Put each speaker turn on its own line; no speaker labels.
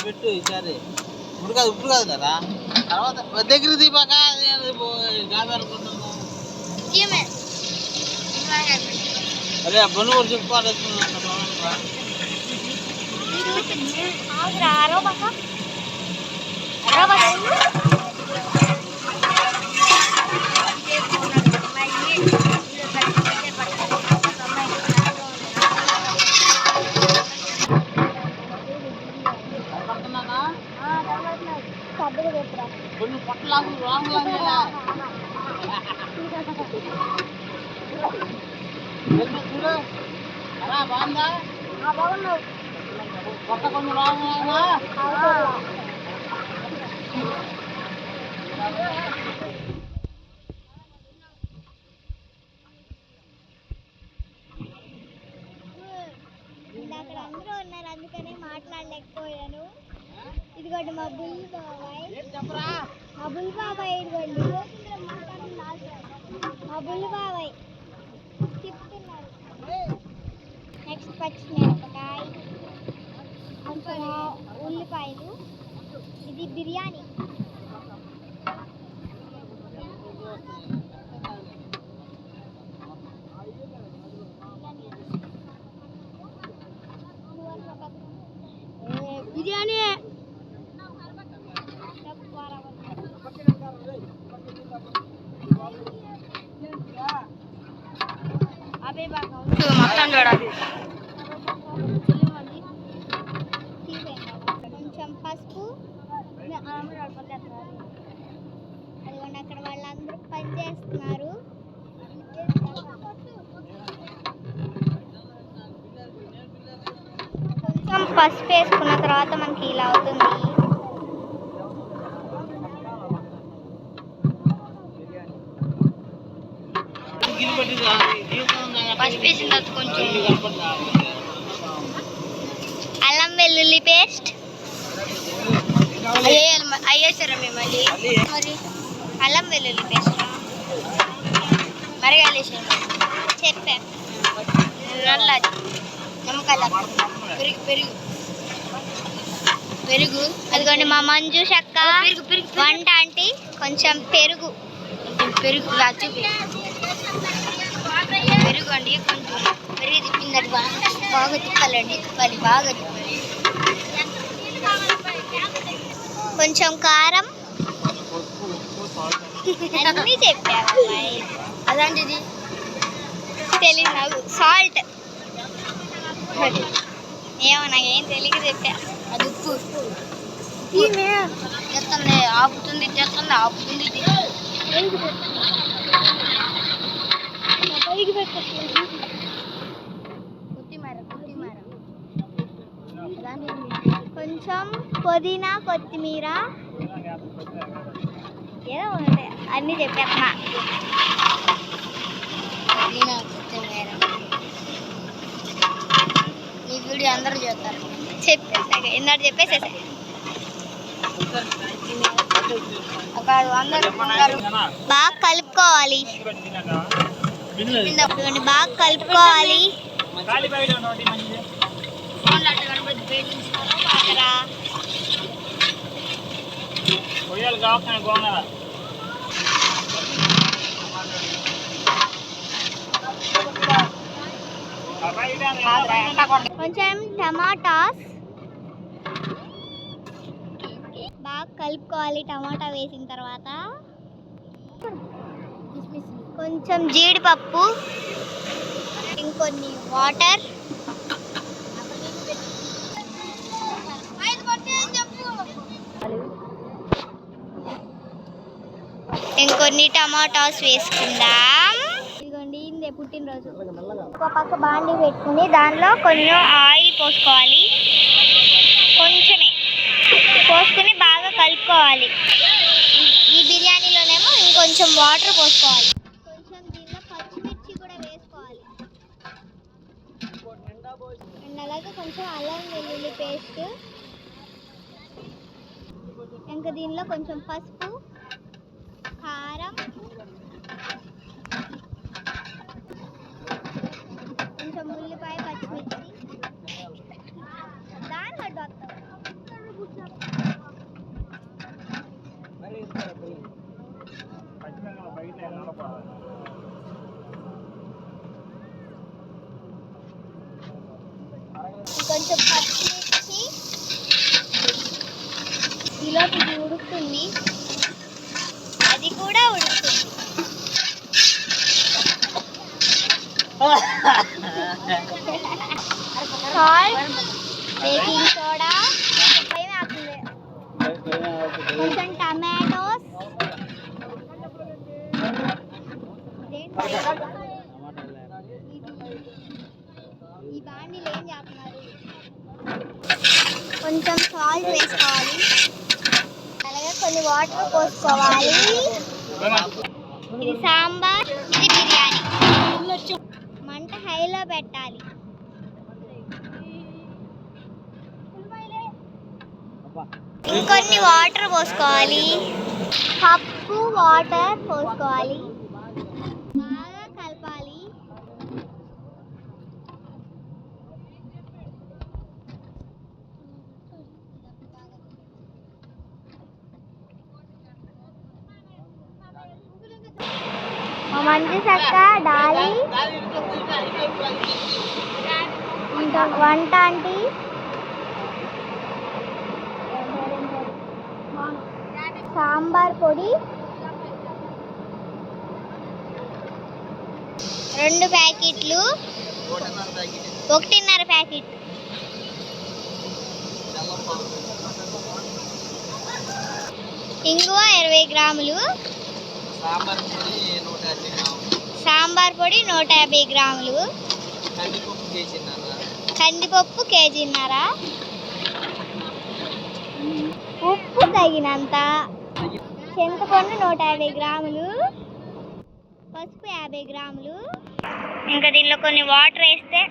పెట్టు ఈసారి ఇప్పుడు కాదు కదా తర్వాత దగ్గర దీపాక అరే బొన్ను కూడా చెప్పుకోవాలి పొట్టలాగు రాంగ్ చూడు అలా బాగుందా బాగున్నావు పొట్ట కొంచెం రాంగ్
అక్కడ అందరూ ఉన్నారు అందుకనే మాట్లాడలేకపోయాను. ఇదిగోండి మా బుల్ బాబాయ్ ఇదిగోండి మా బుల్ బాబాయ్ చెప్తున్నారు. నెక్స్ట్ పచ్చిమిరపకాయ, కొంచెం ఉల్లిపాయలు, ఇది బిర్యానీ. బిర్యానీ మొత్తం చూడాలి. కొంచెం పసుపు, అదిగోండి అక్కడ వాళ్ళందరూ పని చేస్తున్నారు. కొంచెం పసుపు వేసుకున్న తర్వాత మనకి ఇలా అవుతుంది. పసుపు వేసిన తర్వాత కొంచెం అల్లం వెల్లుల్లి పేస్ట్ అయ్యేసారా మేము మళ్ళీ మరి అల్లం వెల్లుల్లి పేస్ట్ మరి వేసారు చెప్పాను. నల్లది నిమ్మకాయల పెరుగు అదిగోండి మా మంజు చక్క వంట ఆంటీ కొంచెం పెరుగు చూపి పెరుగు అండి. కొంచెం పెరుగు తిప్పింది బాగా తిప్పాలండి. బాగా తిప్పాలి. కొంచెం కారం అన్నీ చెప్పావు అదంటిది తెలియదు నాకు. సాల్ట్ ఏమో నాకేం తెలియక చెప్పా. అది ఉప్పు తెస్తుంది ఆపుతుంది కొంచెం పుదీనా కొత్తిమీర ఏదో ఉంటాయి అన్నీ చెప్పేస్తున్నా. పుదీనా కొత్తిమీర ఈ వీడియో అందరూ చూస్తారు. చెప్పేసాక ఎన్నడూ చెప్పేసేసా బాగా కలుపుకోవాలి. బాగా కలుపుకోవాలి. కొంచెం టమాటాస్ బాగా కలుపుకోవాలి. టమాటా వేసిన తర్వాత కొంచెం జీడిపప్పు, ఇంకొన్ని వాటర్, ఇంకొన్ని టమాటాస్ వేసుకుందాం. ఇదిగోండి ఇందే పుట్టినరోజు. ఒక పక్క బాండి పెట్టుకుని దానిలో కొంచెం ఆయిల్ పోసుకోవాలి. కొంచెమే పోసుకుని బాగా కలుపుకోవాలి. ఈ బిర్యానీలోనేమో ఇంకొంచెం వాటర్ పోసుకోవాలి. కొంచెం దీనిలో పచ్చిమిర్చి కూడా వేసుకోవాలి. అండ్ అలాగే కొంచెం అల్లం వెల్లుల్లి పేస్ట్, ఇంకా దీనిలో కొంచెం పసుపు, కారం, కొంచెం ఉల్లిపాయ, పచ్చిమిర్చి, దాని కట్టు కొంచెం పచ్చిమిర్చి ఈలోపు ఇది ఉడుకుతుంది, అది కూడా ఉడుకుతుంది. సాల్ట్, బేకింగ్ సోడా, కొంచెం టమాటోస్, ఈ బాండీలు ఏం చేస్తున్నారు? కొంచెం సాల్ట్ వేసుకోవాలి, అలాగే కొన్ని వాటర్ పోసుకోవాలి. ఇది సాంబార్, ఇది బిర్యానీ. మంట హైలో పెట్టాలి. ఇంకొన్ని వాటర్ పోసుకోవాలి, కప్పు వాటర్ పోసుకోవాలి, బాగా కలపాలి. మంచి చక్క డాలి ఇంకా వంట ఆంటీ. సాంబార్ పొడి 2 ప్యాకెట్లు, 1.5 ప్యాకెట్. ఇంగువ 20 గ్రాములు, సాంబార్ పొడి 150 గ్రాములు, కందిపప్పు కేజీన్నర, ఉప్పు తగినంత, చింతపండు 150 గ్రాములు, పసుపు 50 గ్రాములు. ఇంకా దీనిలో కొన్ని వాటర్ వేస్తే